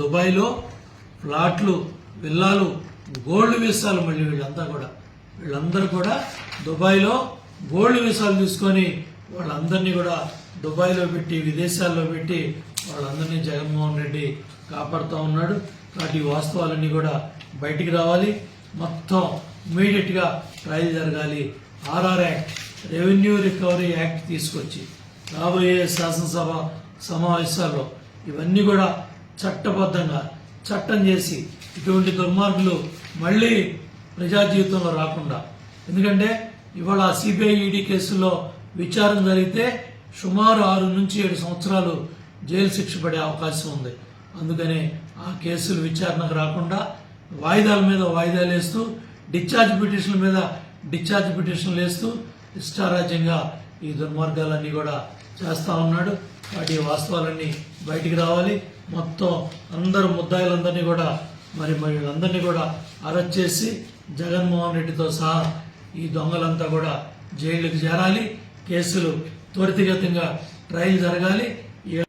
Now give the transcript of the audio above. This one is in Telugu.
దుబాయ్లో ఫ్లాట్లు, విల్లాలు, గోల్డ్ వీసాలు, మళ్ళీ వీళ్ళందరూ కూడా దుబాయ్లో గోల్డ్ వీసాలు తీసుకొని వాళ్ళందరినీ కూడా దుబాయ్లో పెట్టి, విదేశాల్లో పెట్టి వాళ్ళందరినీ జగన్మోహన్ రెడ్డి కాపాడుతూ ఉన్నాడు. కాబట్టి ఈ వాస్తవాలన్నీ కూడా బయటికి రావాలి. మొత్తం ఇమీడియట్గా ట్రయల్ జరగాలి. RR act, revenue recovery act తీసుకొచ్చి రాబోయే శాసనసభ సమావేశాల్లో ఇవన్నీ కూడా చట్టబద్ధంగా చట్టం చేసి ఇటువంటి దుర్మార్గులు మళ్ళీ ప్రజా జీవితంలో రాకుండా. ఎందుకంటే ఇవాళ సిబిఐ ఈడీ కేసుల్లో విచారణ జరిగితే సుమారు 6 నుంచి 7 సంవత్సరాలు జైలు శిక్ష పడే అవకాశం ఉంది. అందుకని ఆ కేసులు విచారణకు రాకుండా వాయిదాల మీద వాయిదాలు వేస్తూ, డిశ్చార్జ్ పిటిషన్ల మీద డిశ్చార్జ్ పిటిషన్లు వేస్తూ ఇష్టారాజ్యంగా ఈ దుర్మార్గాలన్నీ కూడా చేస్తా ఉన్నాడు. వాటి వాస్తవాలన్నీ బయటికి రావాలి. మొత్తం అందరు ముద్దాయిలందరినీ కూడా మరి వీళ్ళందరినీ కూడా అరెస్ట్ చేసి జగన్మోహన్ రెడ్డితో సహా ఈ దొంగలంతా కూడా జైలుకి చేరాలి. కేసులు త్వరితగతంగా ట్రయల్ జరగాలి.